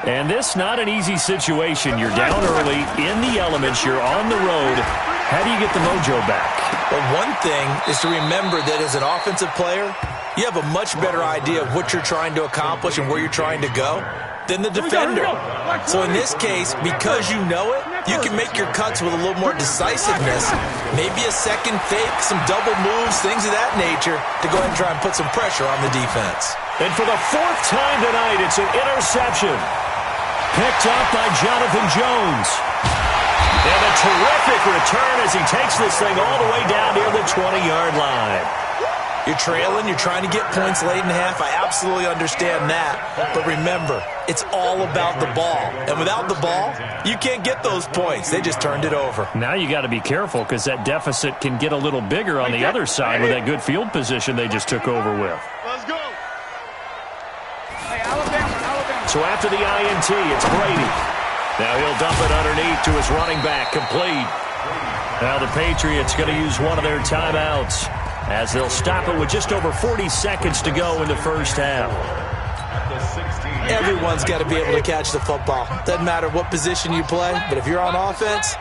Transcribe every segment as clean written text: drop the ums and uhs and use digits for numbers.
And this not an easy situation. You're down early, in the elements, you're on the road. How do you get the mojo back? Well, one thing is to remember that as an offensive player, you have a much better idea of what you're trying to accomplish and where you're trying to go than the defender. So in this case, because you know it, you can make your cuts with a little more decisiveness, maybe a second fake, some double moves, things of that nature, to go ahead and try and put some pressure on the defense. And for the fourth time tonight, it's an interception. Picked up by Jonathan Jones. And a terrific return as he takes this thing all the way down near the 20-yard line. You're trailing, you're trying to get points late in half. I absolutely understand that. But remember, it's all about the ball. And without the ball, you can't get those points. They just turned it over. Now you got to be careful because that deficit can get a little bigger on the other side with that good field position they just took over with. Let's go. Hey, Alabama. So after the INT, it's Brady. Now he'll dump it underneath to his running back, complete. Now the Patriots going to use one of their timeouts as they'll stop it with just over 40 seconds to go in the first half. Everyone's got to be able to catch the football. Doesn't matter what position you play, but if you're on offense,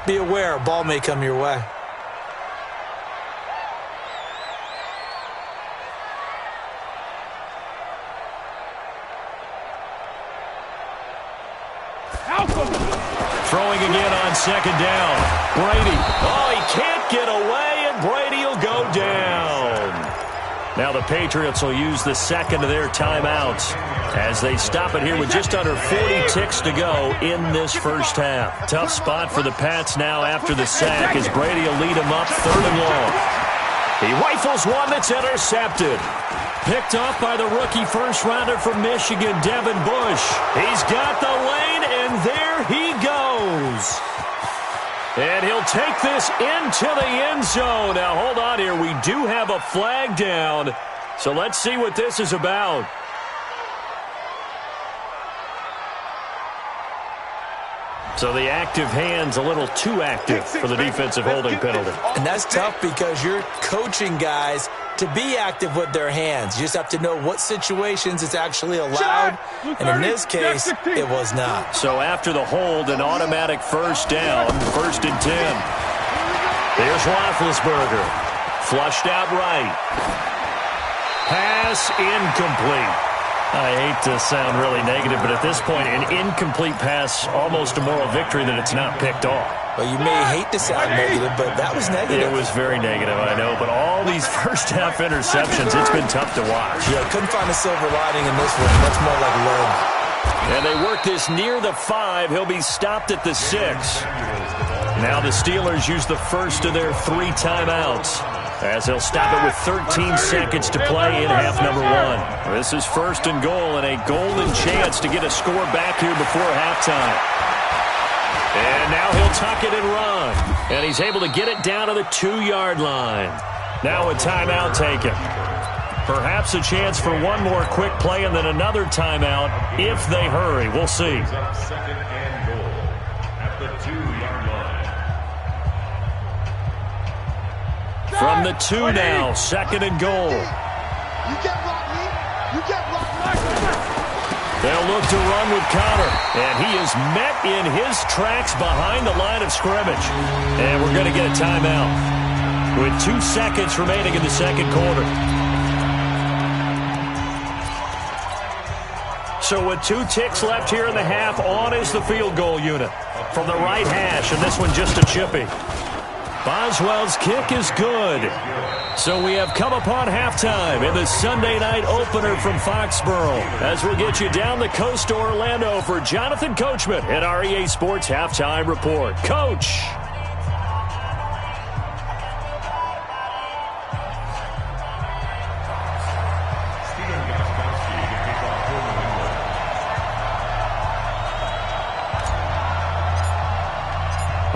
be aware a ball may come your way. Throwing again on second down. Brady. Oh, he can't get away, and Brady will go down. Now the Patriots will use the second of their timeouts as they stop it here with just under 40 ticks to go in this first half. Tough spot for the Pats now after the sack as Brady will lead them up third and long. He rifles one that's intercepted. Picked off by the rookie first-rounder from Michigan, Devin Bush. He's got the lane, and there he goes. And he'll take this into the end zone. Now, hold on here. We do have a flag down, so let's see what this is about. So the active hand's a little too active for the defensive holding penalty. And that's tough because you're coaching guys to be active with their hands. You just have to know what situations it's actually allowed. And in this case, it was not. So after the hold, an automatic first down, 1st and 10. There's Roethlisberger. Flushed out right. Pass incomplete. I hate to sound really negative, but at this point, an incomplete pass, almost a moral victory that it's not picked off. Well, you may hate to sound negative, but that was negative. It was very negative, I know, but all these first-half interceptions, it's been tough to watch. Yeah, couldn't find a silver lining in this one. That's more like lead. And they work this near the 5. He'll be stopped at the 6. Now the Steelers use the first of their 3 timeouts as they'll stop it with 13 seconds to play in half number 1. This is 1st and goal and a golden chance to get a score back here before halftime. And now he'll tuck it and run. And he's able to get it down to the 2-yard line. Now a timeout taken. Perhaps a chance for one more quick play and then another timeout if they hurry. We'll see. 2nd and goal at the 2-yard line. From the 2 now, 2nd and goal. You can't block me. You can't block me. They'll look to run with Connor, and he is met in his tracks behind the line of scrimmage. And we're going to get a timeout with 2 seconds remaining in the second quarter. So with 2 ticks left here in the half, on is the field goal unit from the right hash, and this one just a chippy. Boswell's kick is good. So we have come upon halftime in the Sunday night opener from Foxborough as we'll get you down the coast to Orlando for Jonathan Coachman at our EA Sports Halftime Report. Coach.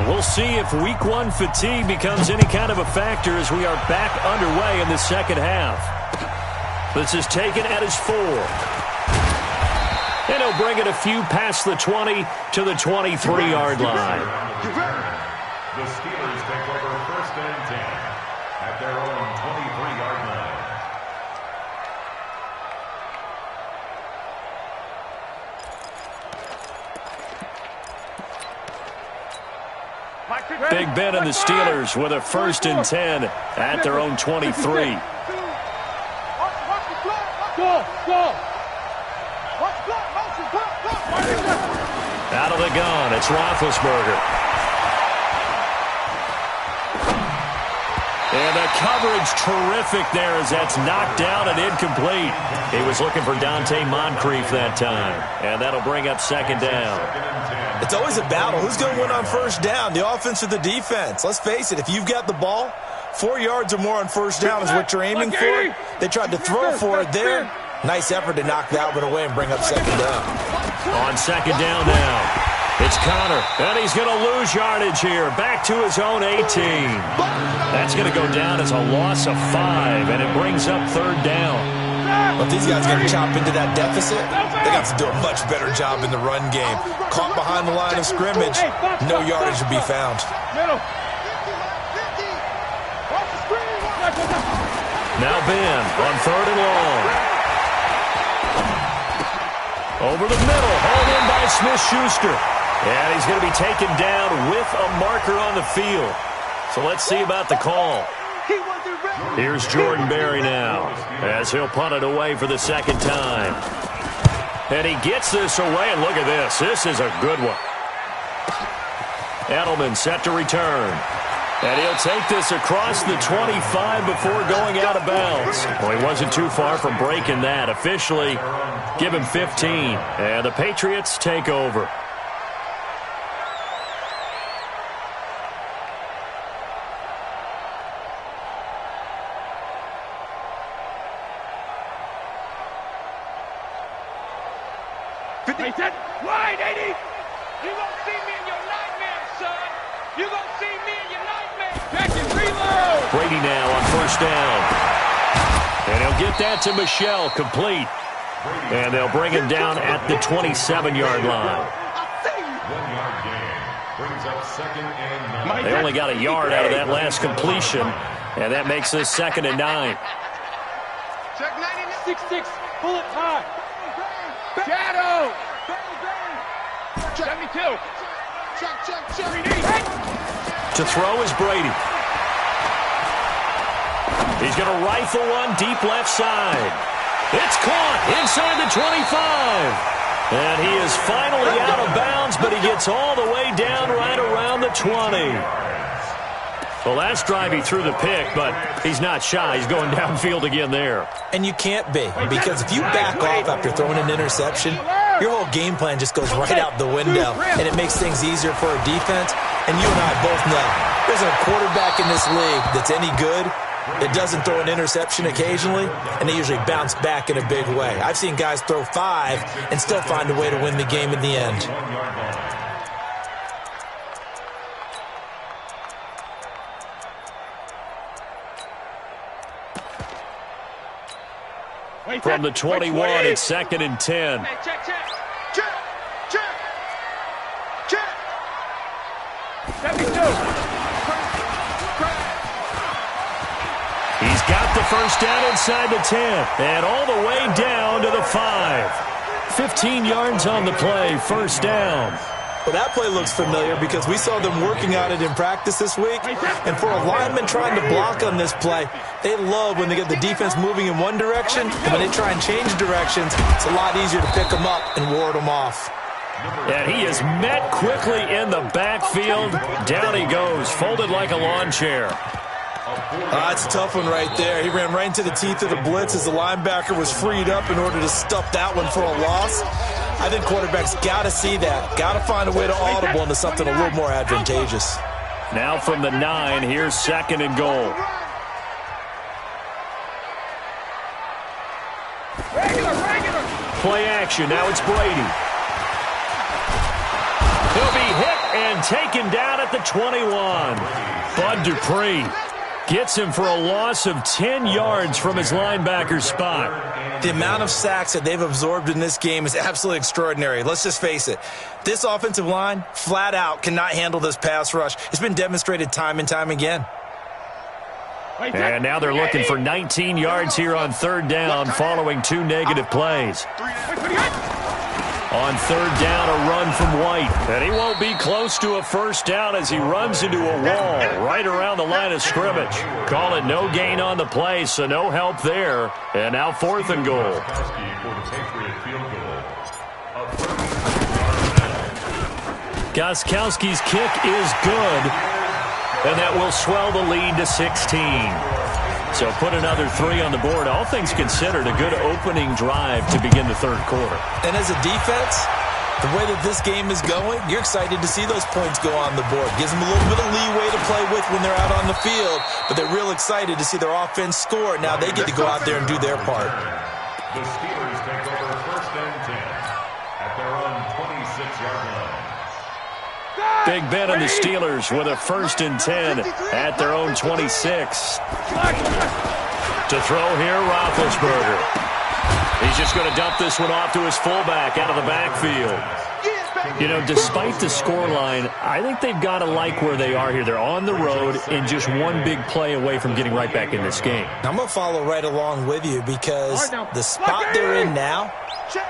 We'll see if Week 1 fatigue becomes any kind of a factor as we are back underway in the second half. This is taken at his 4. And he'll bring it a few past the 20 to the 23-yard line. The Steelers take over 1st and 10 at their own 23-yard line. Big Ben and the Steelers with a 1st and 10 at their own 23. Out of the gun, it's Roethlisberger. And the coverage terrific there as that's knocked down and incomplete. He was looking for Dante Moncrief that time. And that'll bring up 2nd down. It's always a battle. Who's going to win on 1st down, the offense or the defense? Let's face it, if you've got the ball, 4 yards or more on 1st down is what you're aiming for. They tried to throw for it there. Nice effort to knock that one away and bring up 2nd down. On 2nd down now. It's Connor, and he's going to lose yardage here. Back to his own 18. That's going to go down as a loss of 5, and it brings up 3rd down. Well, if these guys are going to chop into that deficit, they got to do a much better job in the run game. Caught behind the line of scrimmage, no yardage to be found. Now Ben on 3rd and long. Over the middle, hauled in by Smith-Schuster. And he's going to be taken down with a marker on the field. So let's see about the call. Here's Jordan Berry now as he'll punt it away for the 2nd time. And he gets this away, and look at this. This is a good one. Edelman set to return. And he'll take this across the 25 before going out of bounds. Well, he wasn't too far from breaking that. Officially, give him 15. And the Patriots take over. Wide, 80. You gonna see me in your nightmares, son. You gonna see me in your nightmares. Back and reload. Brady now on 1st down. And he'll get that to Michelle, complete. And they'll bring him down at the 27-yard line. 1-yard gain. Brings up 2nd and 9. They only got a yard out of that last completion, and that makes this 2nd and 9. Check 96. Pull it high. Shadow. 72. Check. To throw is Brady. He's going to rifle one deep left side. It's caught inside the 25. And he is finally out of bounds, but he gets all the way down right around the 20. Well, last drive he threw the pick, but he's not shy. He's going downfield again there. And you can't be, because if you back off after throwing an interception, your whole game plan just goes right out the window, and it makes things easier for a defense. And you and I both know there's a quarterback in this league that's any good. It doesn't throw an interception occasionally, and they usually bounce back in a big way. I've seen guys throw 5 and still find a way to win the game in the end. From the 21, it's 2nd and 10. Check. 72. He's got the 1st down inside the 10, and all the way down to the 5. 15 yards on the play, 1st down. Well, that play looks familiar because we saw them working on it in practice this week. And for a lineman trying to block on this play, they love when they get the defense moving in one direction. And when they try and change directions, it's a lot easier to pick them up and ward them off. And he is met quickly in the backfield. Down he goes, folded like a lawn chair. That's a tough one right there. He ran right into the teeth of the blitz as the linebacker was freed up in order to stuff that one for a loss. I think quarterbacks got to see that. Got to find a way to audible into something a little more advantageous. Now from the 9, here's 2nd and goal. Regular. Play action, now it's Brady. He'll be hit and taken down at the 21. Bud Dupree gets him for a loss of 10 yards from his linebacker spot. The amount of sacks that they've absorbed in this game is absolutely extraordinary. Let's just face it. This offensive line, flat out, cannot handle this pass rush. It's been demonstrated time and time again. And now they're looking for 19 yards here on 3rd down following 2 negative plays. On third down, a run from White. And he won't be close to a first down as he runs into a wall right around the line of scrimmage. Call it no gain on the play, so no help there. And now 4th and goal. Gostkowski's kick is good, and that will swell the lead to 16. So put another 3 on the board. All things considered, a good opening drive to begin the third quarter. And as a defense, the way that this game is going, you're excited to see those points go on the board. Gives them a little bit of leeway to play with when they're out on the field, but they're real excited to see their offense score. Now they get to go out there and do their part. The Steelers take over 1st and 10 at their own 26-yard line. Big Ben and the Steelers with a 1st and 10 at their own 26. To throw here, Roethlisberger. He's just going to dump this one off to his fullback out of the backfield. You know, despite the scoreline, I think they've got to like where they are here. They're on the road and just one big play away from getting right back in this game. I'm going to follow right along with you because the spot they're in now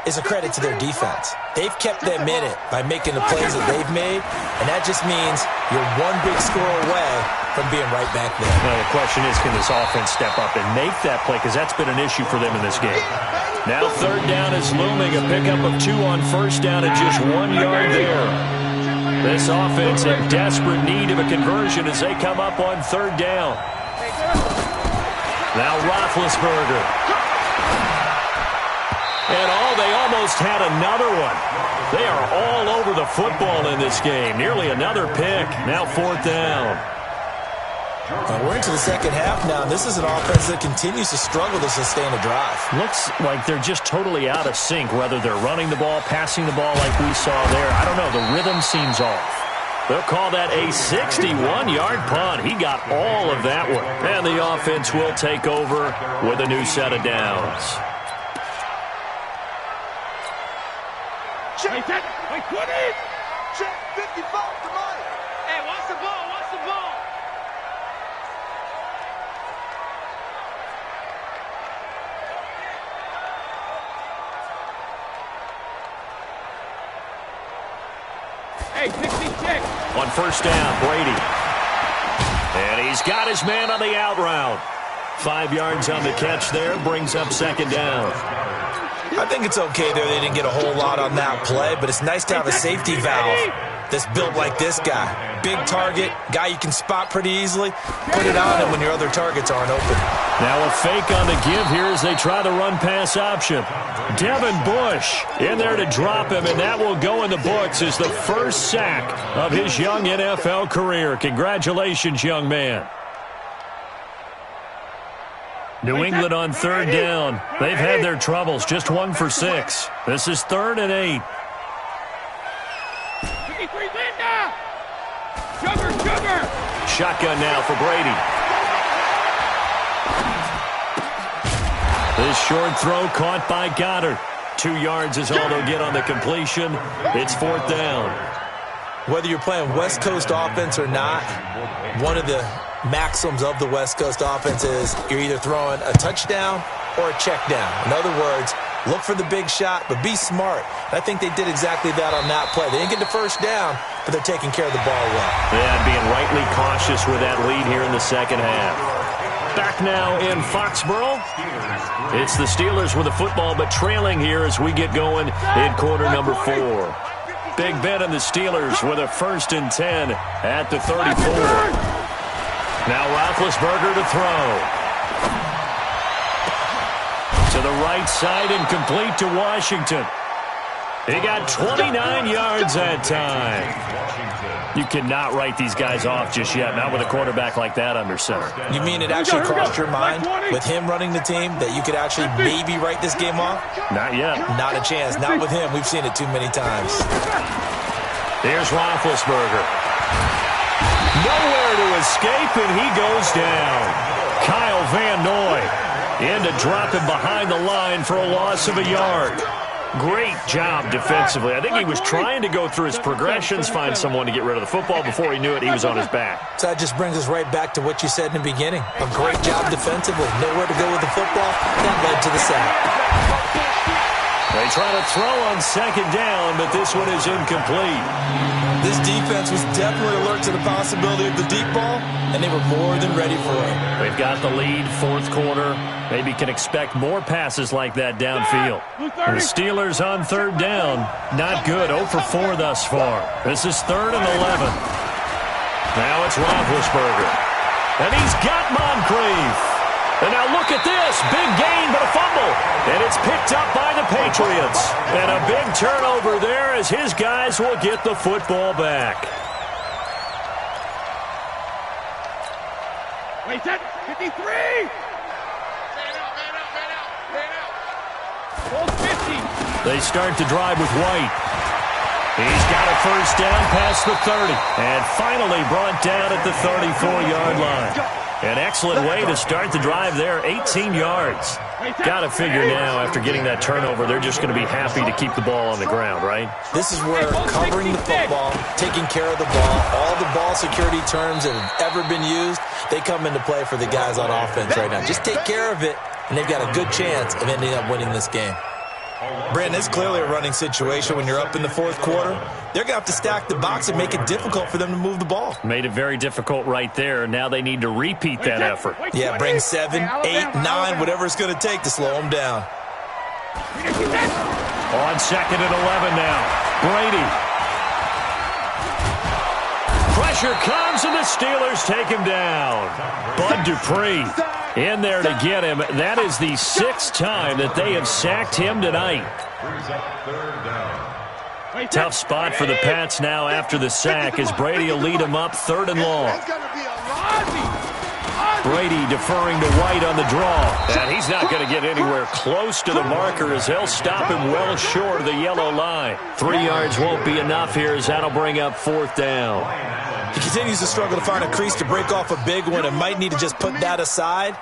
is a credit to their defense. They've kept them in it by making the plays that they've made, and that just means you're one big score away from being right back there. Now the question is, can this offense step up and make that play? Because that's been an issue for them in this game. Now 3rd down is looming. A pickup of 2 on 1st down and just 1 yard there. This offense in desperate need of a conversion as they come up on 3rd down. Now Roethlisberger. And they almost had another one. They are all over the football in this game. Nearly another pick. Now 4th down. We're into the second half now. This is an offense that continues to struggle to sustain a drive. Looks like they're just totally out of sync, whether they're running the ball, passing the ball like we saw there. I don't know. The rhythm seems off. They'll call that a 61-yard punt. He got all of that one. And the offense will take over with a new set of downs. Check, 20. Check, 55 to mine. Hey, watch the ball, watch the ball. Hey, 60 check. On 1st down, Brady. And he's got his man on the out route. 5 yards on the catch there, brings up 2nd down. I think it's okay there. They didn't get a whole lot on that play, but it's nice to have a safety valve that's built like this guy. Big target, guy you can spot pretty easily. Put it on him when your other targets aren't open. Now a fake on the give here as they try the run-pass option. Devin Bush in there to drop him, and that will go in the books as the first sack of his young NFL career. Congratulations, young man. New England on 3rd down. They've had their troubles. Just 1 for 6. This is 3rd and 8. 53 Linda. Sugar. Shotgun now for Brady. This short throw caught by Goddard. 2 yards is all they'll get on the completion. It's 4th down. Whether you're playing West Coast offense or not, one of the maxims of the West Coast offense is you're either throwing a touchdown or a check down. In other words, look for the big shot, but be smart. I think they did exactly that on that play. They didn't get the first down, but they're taking care of the ball well. Yeah, being rightly cautious with that lead here in the second half. Back now in Foxborough. It's the Steelers with the football, but trailing here as we get going in quarter number 4. Big Ben and the Steelers with a 1st and 10 at the 34. Now Roethlisberger to throw. To the right side and complete to Washington. He got 29 yards that time. You cannot write these guys off just yet, not with a quarterback like that under center. You mean it actually crossed your mind with him running the team that you could actually maybe write this game off? Not yet. Not a chance. Not with him. We've seen it too many times. Here's Roethlisberger. Nowhere to escape, and he goes down. Kyle Van Noy in to drop him behind the line for a loss of a yard. Great job defensively. I think he was trying to go through his progressions, find someone to get rid of the football. Before he knew it, he was on his back. So that just brings us right back to what you said in the beginning. A great job defensively. Nowhere to go with the football. That led to the sack. They try to throw on second down, but this one is incomplete. This defense was definitely alert to the possibility of the deep ball, and they were more than ready for it. They've got the lead, fourth quarter. Maybe can expect more passes like that downfield. The Steelers on third down. Not good. 0 for 4 thus far. This is 3rd and 11. Now it's Roethlisberger. And he's got Moncrief. And now look at this. Big gain, but a fumble. And it's picked up by the Patriots. And a big turnover there as his guys will get the football back. Wait, that 53. Man out. 50. They start to drive with White. He's got a first down past the 30. And finally brought down at the 34-yard line. An excellent way to start the drive there, 18 yards. Got to figure now, after getting that turnover, they're just going to be happy to keep the ball on the ground, right? This is where covering the football, taking care of the ball, all the ball security terms that have ever been used, they come into play for the guys on offense right now. Just take care of it, and they've got a good chance of ending up winning this game. Brandon, it's clearly a running situation when you're up in the fourth quarter. They're going to have to stack the box and make it difficult for them to move the ball. Made it very difficult right there. Now they need to repeat that effort. Yeah, bring 7, 8, 9, whatever it's going to take to slow them down. On 2nd and 11 now. Brady. Pressure comes, and the Steelers take him down. Bud Dupree in there to get him. That is the 6th time that they have sacked him tonight. Tough spot for the Pats now after the sack as Brady will lead him up 3rd and long. Brady deferring to White on the draw. And he's not going to get anywhere close to the marker as they'll stop him well short of the yellow line. 3 yards won't be enough here as that'll bring up 4th down. He continues to struggle to find a crease to break off a big one and might need to just put that aside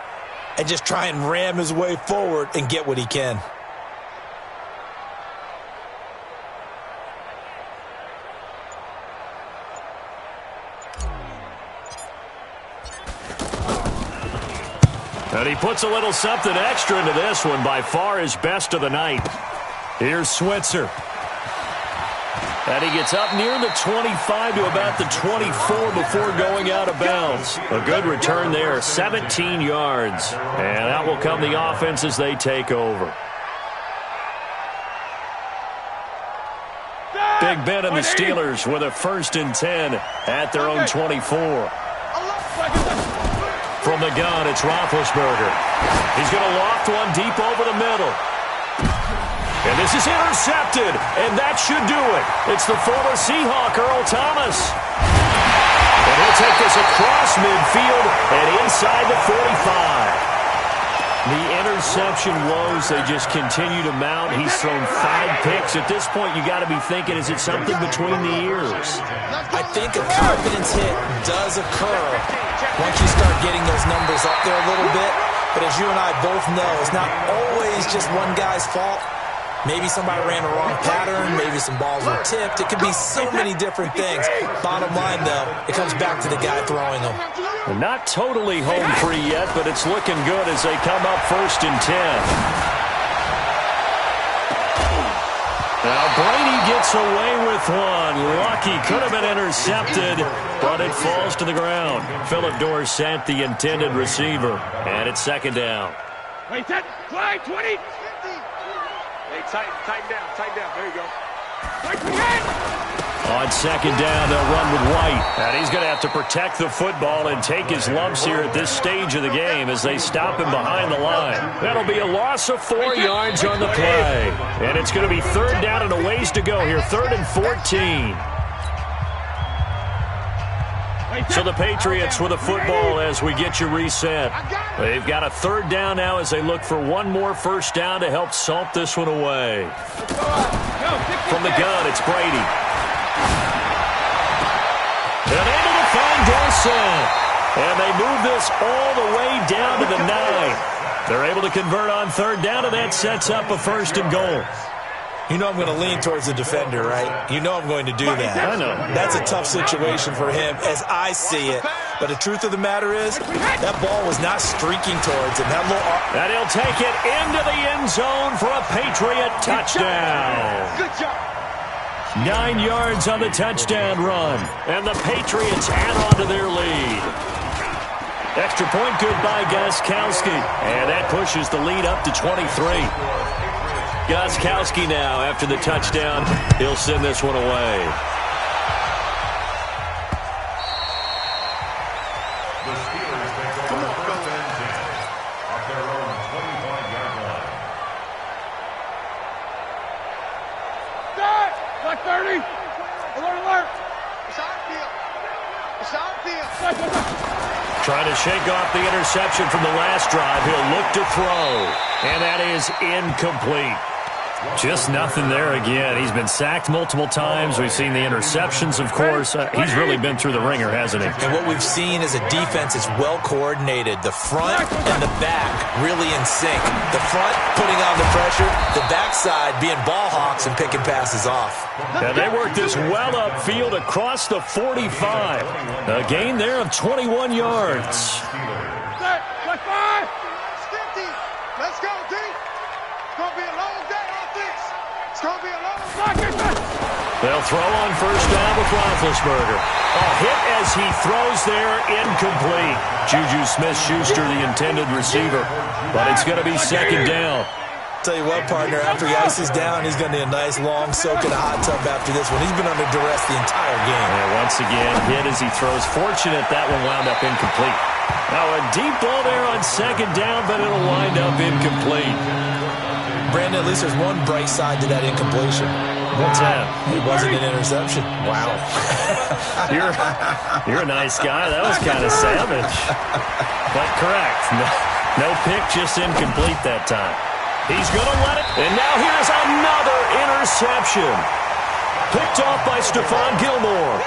and just try and ram his way forward and get what he can. And he puts a little something extra into this one, by far his best of the night. Here's Switzer. And he gets up near the 25 to about the 24 before going out of bounds. A good return there, 17 yards. And out will come the offense as they take over. Big Ben and the Steelers with a 1st and 10 at their own 24. From the gun, it's Roethlisberger. He's going to loft one deep over the middle. And this is intercepted, and that should do it. It's the former Seahawk, Earl Thomas. And he'll take this across midfield and inside the 45. The interception woes, they just continue to mount. He's thrown 5 picks. At this point, you got to be thinking, is it something between the ears? I think a confidence hit does occur once you start getting those numbers up there a little bit. But as you and I both know, it's not always just one guy's fault. Maybe somebody ran a wrong pattern. Maybe some balls were tipped. It could be so many different things. Bottom line, though, it comes back to the guy throwing them. Well, not totally home free yet, but it's looking good as they come up 1st and 10. Now Brady gets away with one. Lucky, could have been intercepted, but it falls to the ground. Philip Dorsett, the intended receiver, and it's 2nd down. Wait, that fly 20. Hey, tighten down. There you go. On 2nd down, they'll run with White. And he's going to have to protect the football and take his lumps here at this stage of the game as they stop him behind the line. That'll be a loss of 4 yards on the play. And it's going to be 3rd down and a ways to go here, 3rd and 14. So the Patriots with a football as we get you reset. They've got a 3rd down now as they look for one more first down to help salt this one away. From the gun, it's Brady. And able to find Dorsett. And they move this all the way down to the 9. They're able to convert on 3rd down, and that sets up a 1st and goal. You know I'm going to lean towards the defender, right? You know I'm going to do that. I know. That's a tough situation for him as I see it. But the truth of the matter is, that ball was not streaking towards him. And he'll take it into the end zone for a Patriot touchdown. Good job. 9 yards on the touchdown run. And the Patriots add on to their lead. Extra point good by Gostkowski. And that pushes the lead up to 23. Gostkowski now after the touchdown. He'll send this one away. The Steelers take over first and 10 at their own 25-yard line. Start! Black 30! Alert, alert! It's our field. It's our field. Trying to shake off the interception from the last drive. He'll look to throw. And that is incomplete. Just nothing there again. He's been sacked multiple times. We've seen the interceptions, of course. He's really been through the ringer, hasn't he? And what we've seen is a defense that's well coordinated. The front and the back really in sync. The front putting on the pressure. The backside being ball hawks and picking passes off. And they work this well upfield across the 45. A gain there of 21 yards. Set! Black 5! It's 50! Let's go, D! It's going to be a long day on this. It's going to be a long day. They'll throw on first down with Roethlisberger. A hit as he throws there, incomplete. Juju Smith-Schuster, the intended receiver. But it's going to be second down. Tell you what, partner, after he ices down, he's going to need a nice long soak in a hot tub after this one. He's been under duress the entire game. And once again, hit as he throws. Fortunate that one wound up incomplete. Now a deep ball there on second down, but it'll wind up incomplete. Brandon, at least there's one bright side to that incompletion. What's that? It wasn't an interception. Wow. You're a nice guy. That was kind of savage. But correct. No pick, just incomplete that time. He's going to let it. And now here's another interception. Picked off by Stephon Gilmore.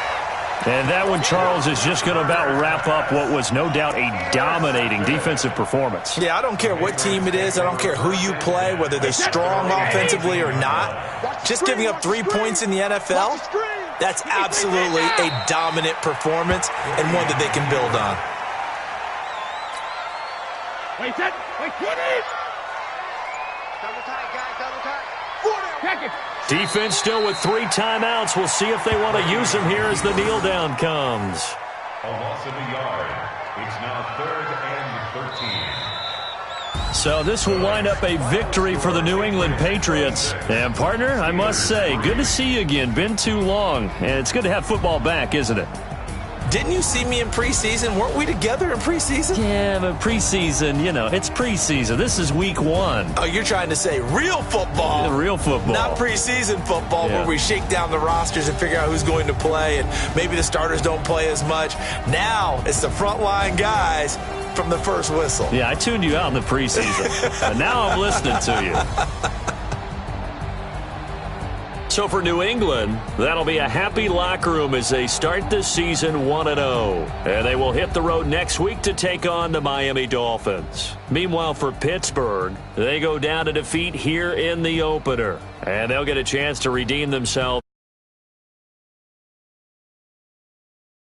And that one, Charles, is just going to about wrap up what was no doubt a dominating defensive performance. Yeah, I don't care what team it is. I don't care who you play, whether they're strong offensively or not. Just giving up 3 points in the NFL, that's absolutely a dominant performance and one that they can build on. Wait, set! Wait, 20! Double tight, guys, double tight. 40! Pack it! Defense still with 3 timeouts. We'll see if they want to use them here as the kneel down comes. A loss of a yard. It's now 3rd and 13. So this will wind up a victory for the New England Patriots. And partner, I must say, good to see you again. Been too long. And it's good to have football back, isn't it? Didn't you see me in preseason? Weren't we together in preseason? Yeah, but preseason, you know, it's preseason. This is week 1. Oh, you're trying to say real football. Yeah, real football. Not preseason football Yeah. where we shake down the rosters and figure out who's going to play and maybe the starters don't play as much. Now it's the frontline guys from the first whistle. Yeah, I tuned you out in the preseason. And now I'm listening to you. So for New England, that'll be a happy locker room as they start this season 1-0. And they will hit the road next week to take on the Miami Dolphins. Meanwhile, for Pittsburgh, they go down to defeat here in the opener. And they'll get a chance to redeem themselves.